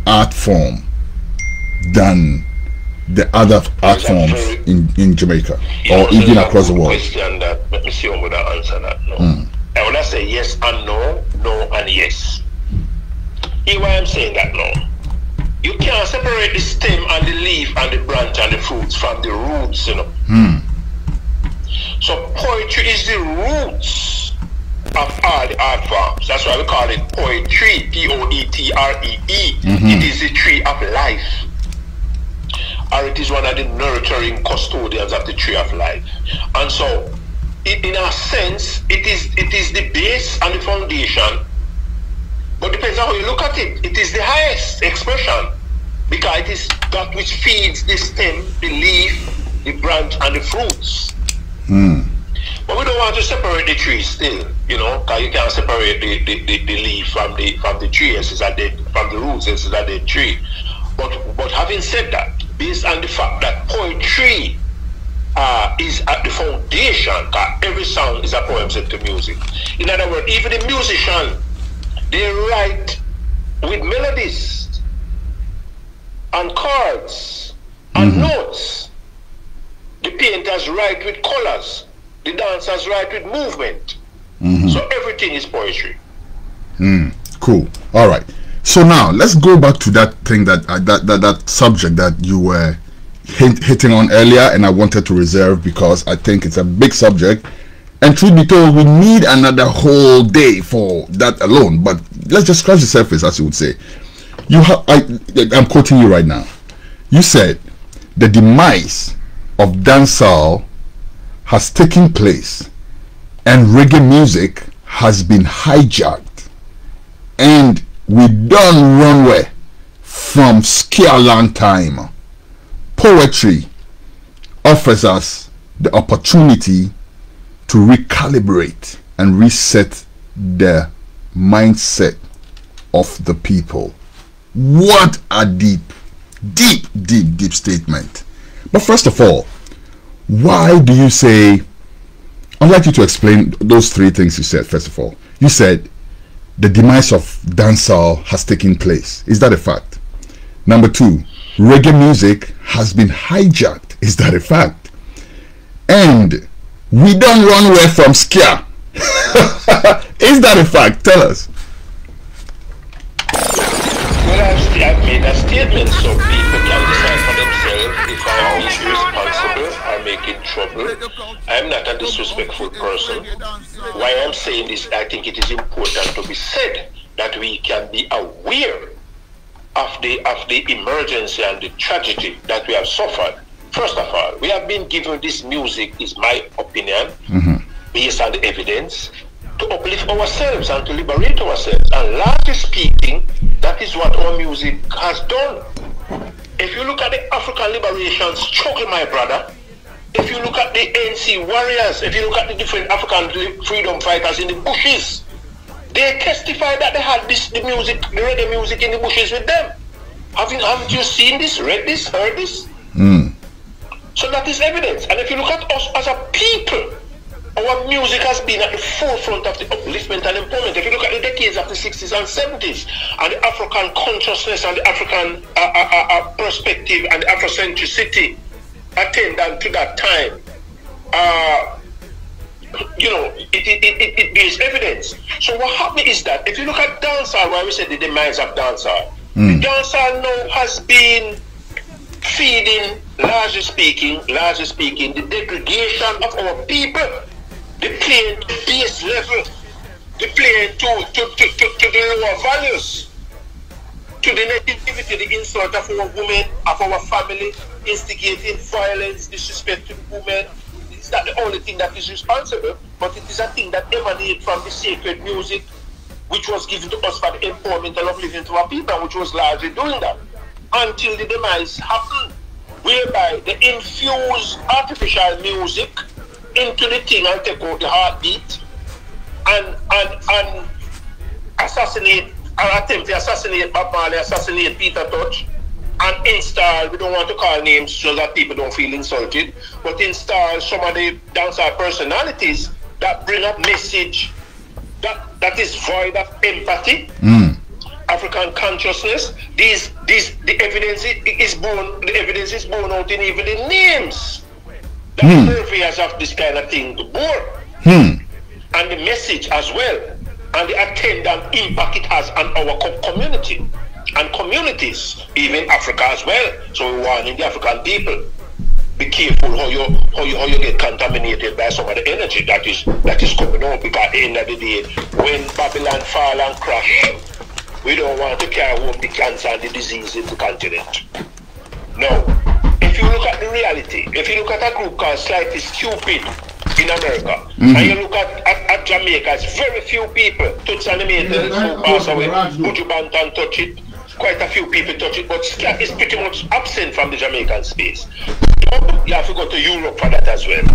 art form than the other art forms in Jamaica or even across the world? Question that, let me see how would I answer that. No. I would say yes and no, no and yes. Hear why I'm saying that now. You can't separate the stem and the leaf and the branch and the fruits from the roots, you know. So poetry is the roots of all the art forms. That's why we call it poetry, Poetree. It is the tree of life. Or it is one of the nurturing custodians of the tree of life. And so, in a sense, it is the base and the foundation. But depends on how you look at it. It is the highest expression, because it is that which feeds the stem, the leaf, the branch, and the fruits. But we don't want to separate the tree still, you know, because you can't separate the leaf from the tree. It's a dead, from the roots. It's a dead tree. But having said that, based on the fact that poetry is at the foundation, because every song is a poem set to music. In other words, even the musician, they write with melodies and chords and notes. The painters write with colors. The dancers write with movement. So everything is poetry. Cool. All right. So now let's go back to that thing that subject that you were hitting on earlier, and I wanted to reserve because I think it's a big subject, and truth be told, we need another whole day for that alone. But let's just scratch the surface, as you would say. I'm quoting you right now. You said the demise of dancehall has taken place and reggae music has been hijacked, and we done runway from scare long time. Poetry offers us the opportunity to recalibrate and reset the mindset of the people. What a deep statement. But first of all, why do you say, I'd like you to explain those three things you said. First of all, you said the demise of dancehall has taken place. Is that a fact? Number two, reggae music has been hijacked. Is that a fact? And we don't run away from ska. Is that a fact? Tell us. Well, I've made a statement, so people can decide for themselves if I'm being irresponsible or making trouble. I'm not a disrespectful person. Why I'm saying this, I think it is important to be said that we can be aware of the emergency and the tragedy that we have suffered. First of all, we have been given this music, is my opinion, based on the evidence, to uplift ourselves and to liberate ourselves. And largely speaking, that is what our music has done. If you look at the African liberation struggle, my brother, if you look at the ANC warriors, if you look at the different African freedom fighters in the bushes, they testify that they had the reggae music in the bushes with them. Haven't you seen this, read this, heard this? So that is evidence. And if you look at us as a people, our music has been at the forefront of the upliftment and empowerment. If you look at the decades of the 60s and 70s, and the African consciousness and the African perspective and the Afrocentricity attendant to that time, it bears evidence. So what happened is that if you look at dancehall, where we said the demise of dancehall, the dancehall now has been feeding, largely speaking, the degradation of our people. They play to base level. They play to the lower values, to the negativity, the insult of our women, of our family, instigating violence, disrespect to the women. It's not the only thing that is responsible, but it is a thing that emanates from the sacred music, which was given to us for the empowerment and uplifting to our people, which was largely doing that. Until the demise happened, whereby they infuse artificial music into the thing and take out the heartbeat and assassinate, or attempt to assassinate Bob Marley, assassinate Peter Tosh, and install, we don't want to call names so that people don't feel insulted, but install some of the dancehall personalities that bring up message that is void of empathy, African consciousness. The evidence is born out in even the names that purveyors of this kind of thing to bore, and the message as well, and the attendant impact it has on our community and communities, even Africa as well. So we warning the African people: be careful how you get contaminated by some of the energy that is coming out. Because at the end of the day, when Babylon fall and crash, we don't want to carry home the cancer and the disease in the continent. No. If you look at the reality, if you look at a group called Slightly Stupid in America, and you look at Jamaica, it's very few people touch animators who pass away. Buju Banton touch it, quite a few people touch it, but ska is pretty much absent from the Jamaican space. You have to go to Europe for that as well.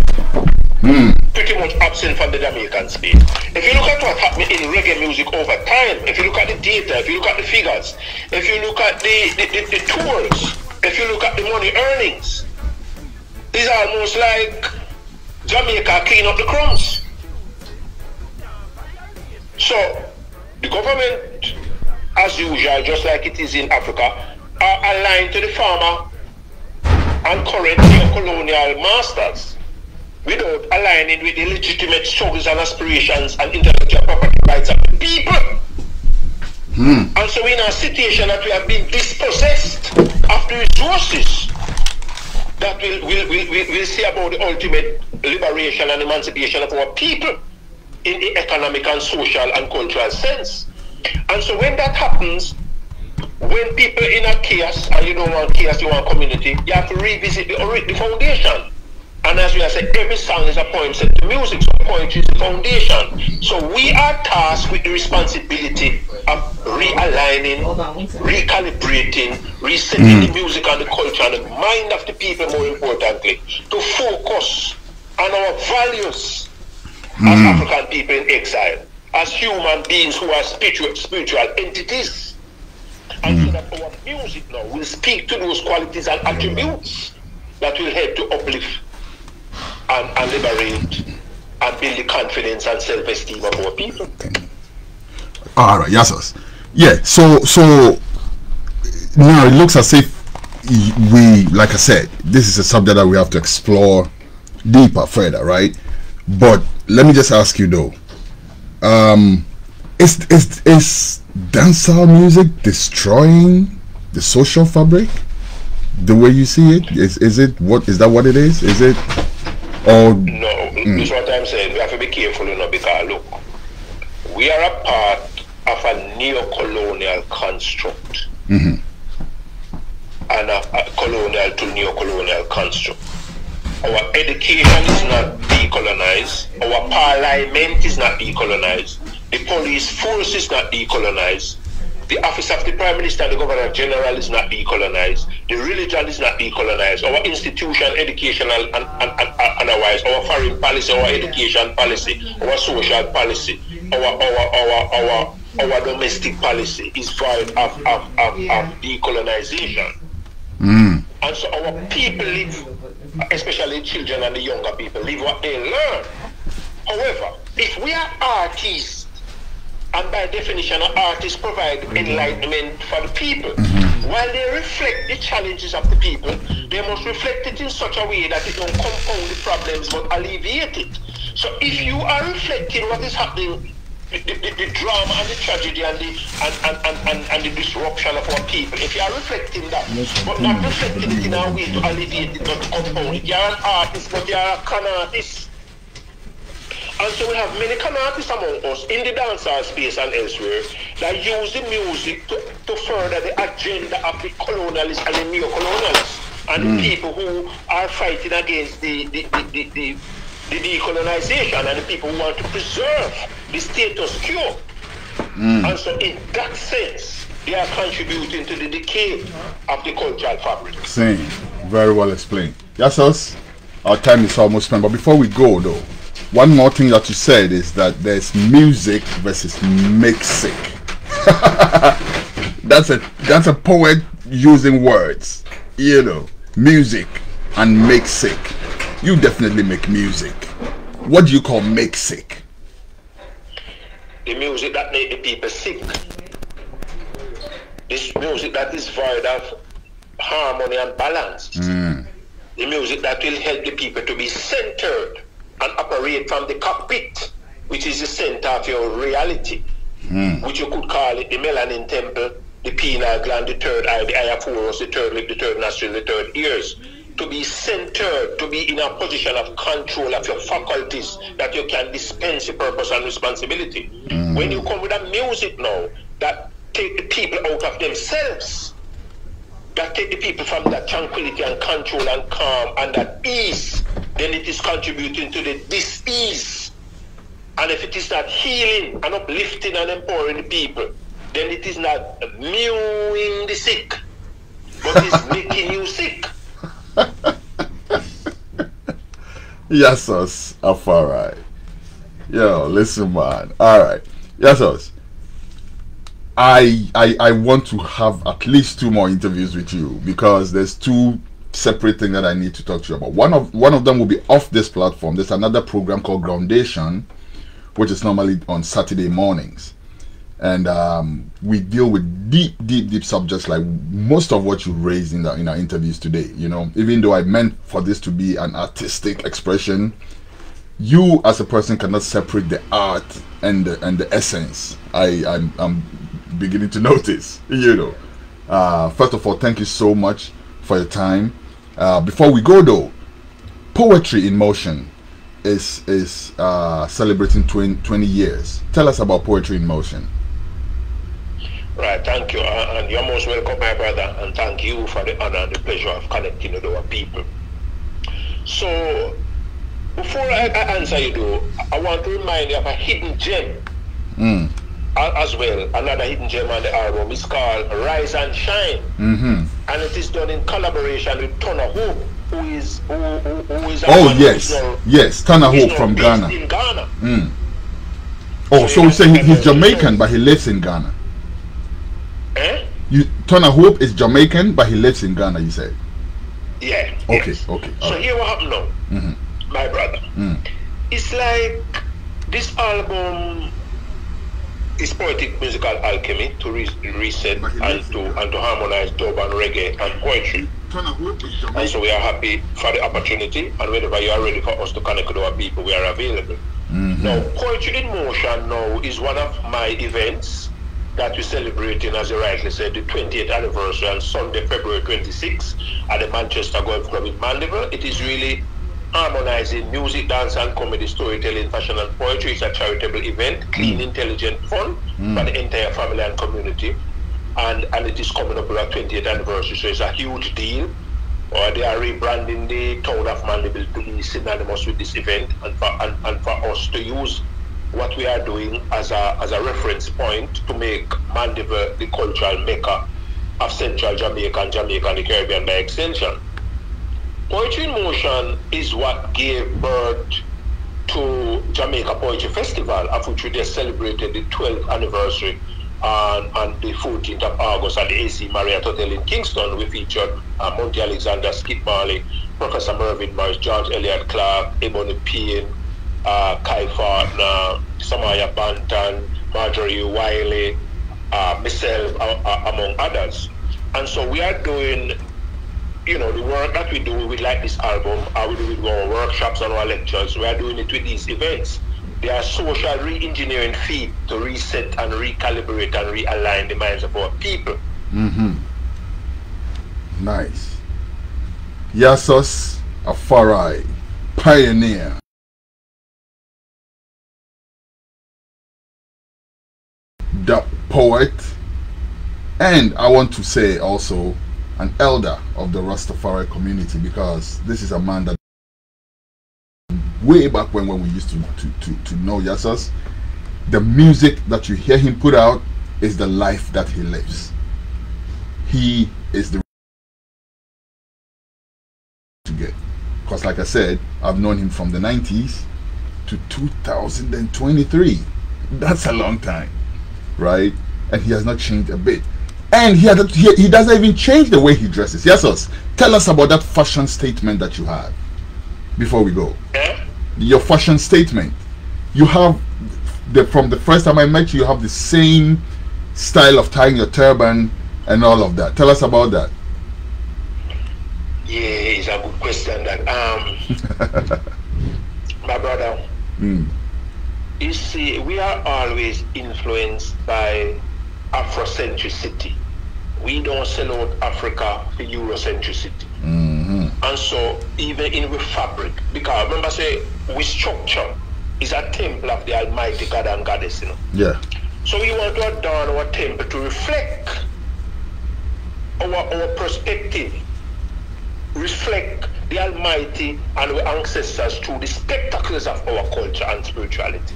Pretty much absent from the Jamaican space. If you look at what happened in reggae music over time, if you look at the data, if you look at the figures, if you look at the tours, if you look at the money earnings, it's almost like Jamaica clean up the crumbs. So the government, as usual, just like it is in Africa, are aligned to the farmer and current neo-colonial masters, without aligning with the legitimate struggles and aspirations and intellectual property rights of the people. And so we're in a situation that we have been dispossessed of the resources that we'll see about the ultimate liberation and emancipation of our people in the economic and social and cultural sense. And so when that happens, when people in a chaos, and you don't want chaos, you want community, you have to revisit the foundation. And as we have said, every song is a poem set to music, so poetry is the foundation. So we are tasked with the responsibility of realigning, recalibrating, resetting the music and the culture and the mind of the people, more importantly, to focus on our values as African people in exile, as human beings who are spiritual entities. And so that our music now will speak to those qualities and attributes that will help to uplift and liberate and build the confidence and self-esteem of our people. All right, YASUS. Yeah, so now it looks as if we, like I said, this is a subject that we have to explore deeper, further, right? But let me just ask you though, is dancehall music destroying the social fabric the way you see it? Is it what is that what it is? Is it or no? That's what I'm saying. We have to be careful, because look, we are a part of a neo-colonial construct. And a colonial to neo-colonial construct. Our education is not decolonized. Our parliament is not decolonized. The police force is not decolonized. The office of the Prime Minister and the Governor General is not decolonized. The religion is not decolonized. Our institution, educational and otherwise, our foreign policy, our education policy, our social policy, our domestic policy is void of decolonization. And so our people live, especially children and the younger people, live what they learn. However, if we are artists, and by definition, artists provide enlightenment for the people, while they reflect the challenges of the people, they must reflect it in such a way that it don't compound the problems but alleviate it. So if you are reflecting what is happening, the drama and the tragedy and the disruption of our people, if you are reflecting that, but not reflecting it in a way to alleviate it, not to compound it, you are an artist, but you are a con artist. And so we have many con artists among us in the dancehall space and elsewhere that use the music to further the agenda of the colonialists and the neo-colonialists and the people who are fighting against the decolonization and the people who want to preserve the status quo. And so in that sense, they are contributing to the decay of the cultural fabric. Same. Very well explained. YASUS, our time is almost spent. But before we go though, one more thing that you said is that there's music versus music. That's a poet using words, music and music. You definitely make music. What do you call music? The music that makes the people sick. This music that is void of harmony and balance. The music that will help the people to be centered and operate from the cockpit, which is the center of your reality, which you could call it the melanin temple, the pineal gland, the third eye, the iophorus, the third lip, the third nostril, the third ears. To be centered, to be in a position of control of your faculties, that you can dispense your purpose and responsibility. When you come with a music now that take the people out of themselves, that take the people from that tranquility and control and calm and that ease, then it is contributing to the dis-ease. And if it is not healing and uplifting and empowering the people, then it is not mewing the sick, but it's making you sick. YASUS AFARI. Yo, listen, man. Alright. YASUS, I want to have at least 2 more interviews with you because there's 2 separate things that I need to talk to you about. One of them will be off this platform. There's another program called Groundation, which is normally on Saturday mornings, and we deal with deep subjects like most of what you raised in our interviews today. Even though I meant for this to be an artistic expression, you as a person cannot separate the art and the essence. I'm beginning to notice. First of all, thank you so much for your time. Before we go though, Poetry in Motion is celebrating 20 years. Tell us about Poetry in Motion. Right, thank you, and you're most welcome, my brother, and thank you for the honor and the pleasure of connecting with our people. So, before I answer you though, I want to remind you of a hidden gem as well. Another hidden gem on the album is called Rise and Shine, and it is done in collaboration with Tona Hope, who is yes, Tona Hope from Ghana. In Ghana. Oh, so we say he's Jamaican, but he lives in Ghana. Tona Hope is Jamaican, but he lives in Ghana, you said? Yeah. Okay, yes. okay. So here what happened now, my brother. It's like this album is poetic musical alchemy to reset and to harmonize dub and reggae and poetry. And so we are happy for the opportunity, and whenever you are ready for us to connect with our people, we are available. Now, Poetry in Motion now is one of my events that we're celebrating, as you rightly said, the 20th anniversary on Sunday, February 26th at the Manchester Golf Club in Mandeville. It is really harmonizing music, dance, and comedy, storytelling, fashion, and poetry. It's a charitable event, clean, intelligent, fun for the entire family and community. And it is coming up with our 20th anniversary, so it's a huge deal. They are rebranding the town of Mandeville to be synonymous with this event, and for us to use what we are doing as a reference point to make Mandeville the cultural mecca of Central Jamaica and Jamaica and the Caribbean by extension. Poetry in Motion is what gave birth to Jamaica Poetry Festival, of which we just celebrated the 12th anniversary on the 14th of August at the AC Marriott Hotel in Kingston. We featured Monty Alexander, Skip Marley, Professor Mervyn Morris, George Elliott Clark, Ebony Payne, Kai Fartner, Samaya Banton, Marjorie Wiley, myself, among others. And so we are doing, you know, the work that we do with like this album, we do with our workshops and our lectures. We are doing it with these events. They are social re-engineering feat to reset and recalibrate and realign the minds of our people. Nice. YASUS AFARI, pioneer. The poet, and I want to say also an elder of the Rastafari community, because this is a man that way back when we used to know YASUS, the music that you hear him put out is the life that he lives. He is the to get, because like I said, I've known him from the 90s to 2023. That's a long time, right? And he has not changed a bit. And he doesn't even change the way he dresses. YASUS, tell us about that fashion statement that you had before we go. Your fashion statement. You have from the first time I met you, you have the same style of tying your turban and all of that. Tell us about that. Yeah, it's a good question. That my brother, you see, we are always influenced by Afrocentricity. We don't sell out Africa for Eurocentricity. And so even in the fabric, because remember say we structure is a temple of the Almighty God and Goddess, you know. Yeah. So we want to adorn our temple to reflect our perspective, reflect the Almighty and our ancestors through the spectacles of our culture and spirituality.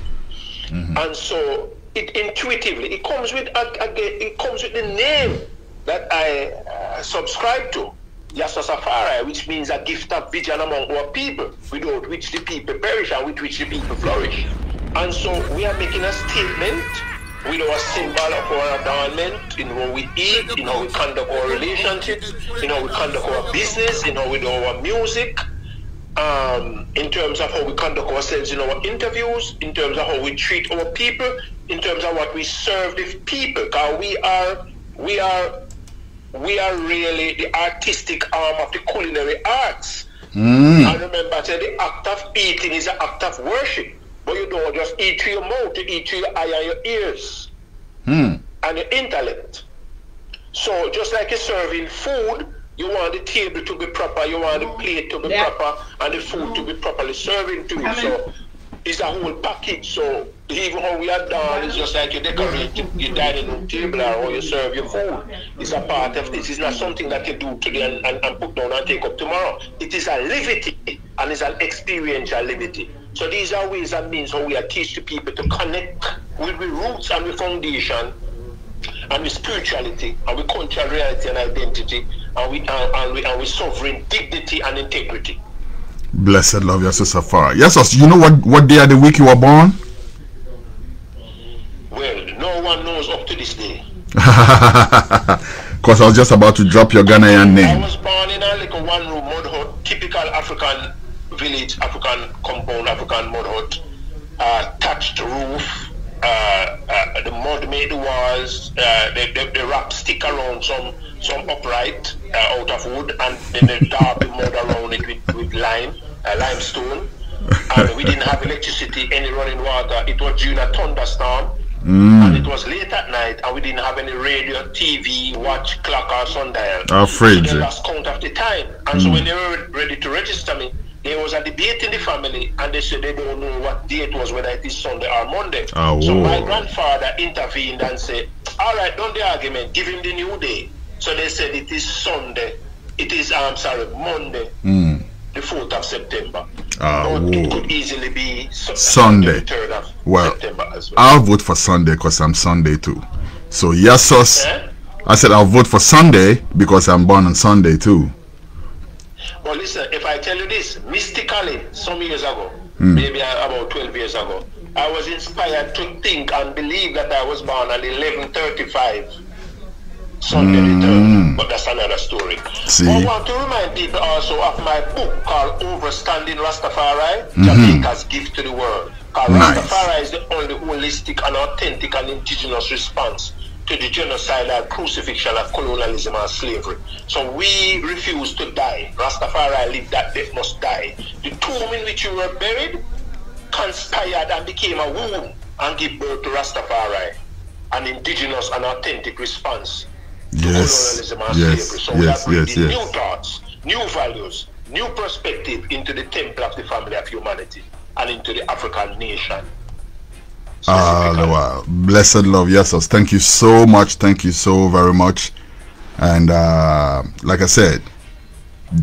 And so it intuitively it comes with the name that I subscribe to, YASUS AFARI, which means a gift of vision among our people, without which the people perish and with which the people flourish. And so we are making a statement with our symbol of our adornment, in how we eat, in how we conduct our relationships, in how we conduct our business, in how we do our music, in terms of how we conduct ourselves in our interviews, in terms of how we treat our people, in terms of what we serve the people. Because we are really the artistic arm of the culinary arts. And remember, the act of eating is an act of worship. But you don't just eat through your mouth, you eat through your eye and your ears and your intellect. So just like you're serving food, you want the table to be proper, you want the plate to be proper, and the food to be properly serving to you. So it's a whole package. So even how we are done is just like you decorate your dining room table or how you serve your food. It's a part of this. It's not something that you do today and put down and take up tomorrow. It is a liberty, and it's an experiential liberty. So these are ways and means how we are teach the people to connect with the roots and the foundation and with spirituality and with cultural reality and identity and with sovereign dignity and integrity. Blessed love, YASUS AFARI. YASUS, you know what day of the week you were born? Well, no one knows up to this day. Because I was just about to drop your Ghanaian name. I was born in a little one-room mud hut, typical African village, African compound, African mud hut, thatched roof, the mud made the walls, the wrap stick around some upright, out of wood, and then they dab the mud around it with limestone. And we didn't have electricity, any running water. It was during a thunderstorm, and it was late at night, and we didn't have any radio, TV, watch, clock, or sundial. Afraid. So they lost count of the time. And so when they were ready to register me, there was a debate in the family, and they said they don't know what day it was, whether it is Sunday or Monday. Oh, so whoa. my grandfather intervened and said, all right, don't the argument, give him the new day. So they said it is Sunday. It is, Monday, the 4th of September. But it could easily be Sunday. The 3rd of Well, September as well. I'll vote for Sunday because I'm Sunday too. So YASUS. I said I'll vote for Sunday because I'm born on Sunday too. Well, listen, if I tell you this, mystically, some years ago, maybe about 12 years ago, I was inspired to think and believe that I was born on 11:35 Sunday the 3rd, but that's another story. See? I want to remind people also of my book called Overstanding Rastafari, Jamaica's Gift to the World. Nice. Rastafari is the only holistic and authentic and indigenous response to the genocidal crucifixion of colonialism and slavery. So we refuse to die. Rastafari live, that death must die. The tomb in which you were buried conspired and became a womb and gave birth to Rastafari, an indigenous and authentic response to colonialism and slavery. So we are bringing new thoughts, new values, new perspective into the temple of the family of humanity and into the African nation. Wow. Blessed love, YASUS. Thank you so much. Thank you so very much. And like I said,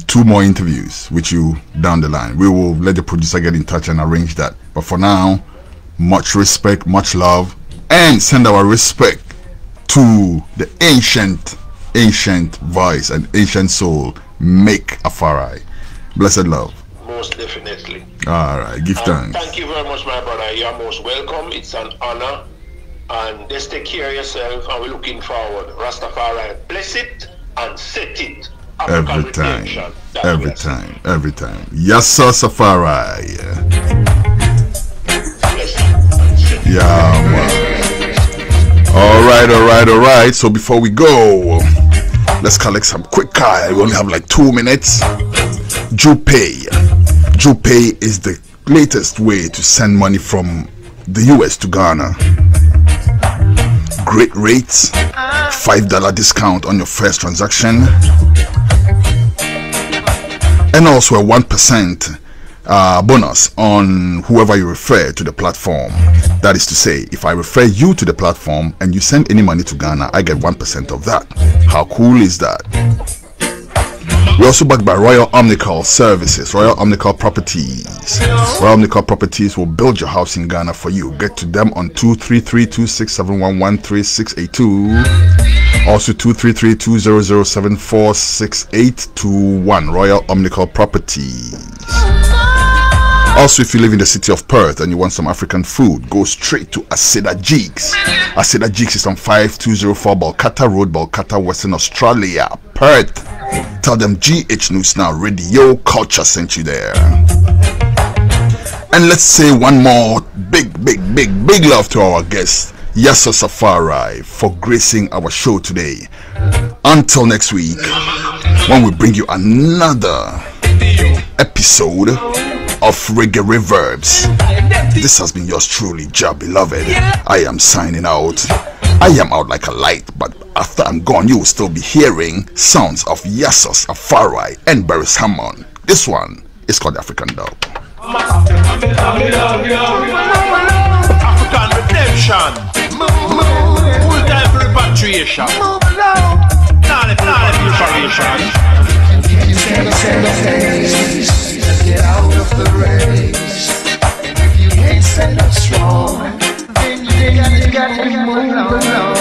2 more interviews with you down the line. We will let the producer get in touch and arrange that. But for now, much respect, much love, and send our respect to the ancient voice and ancient soul, Make Afari. Blessed love. Most definitely. All right, give thanks. Thank you very much, my brother. You are most welcome. It's an honor. And just take care of yourself, and we're looking forward. Rastafari, bless it and set it. African Every time. redemption. Every time. YASUS AFARI. Yeah, man. All right. So before we go, let's collect some quick card. We only have like 2 minutes. JuPay is the latest way to send money from the US to Ghana. Great rates, $5 discount on your first transaction, and also a 1% bonus on whoever you refer to the platform. That is to say, if I refer you to the platform and you send any money to Ghana, I get 1% of that. How cool is that? We're also backed by Royal Omnical Services, Royal Omnical Properties. Royal Omnical Properties will build your house in Ghana for you. Get to them on 233-267113682. Also 233-200746821. Royal Omnical Properties. Also, if you live in the city of Perth and you want some African food, go straight to Aseda Jigs. Aseda Jigs is on 5204 Balcatta Road, Balcatta, Western Australia, Perth. Tell them GH News Now Radio Culture sent you there. And let's say one more big love to our guest, YASUS AFARI, for gracing our show today. Until next week, when we bring you another episode of Reggae Reverbs. This has been yours truly, Jah Beloved. I am signing out. I am out like a light, but after I'm gone, you will still be hearing sounds of YASUS AFARI and Barris Hammond. This one is called African Dub. African redemption. Full-time repatriation. Not repatriation. Get out of the race. If you can't stand up strong, then you got to move along.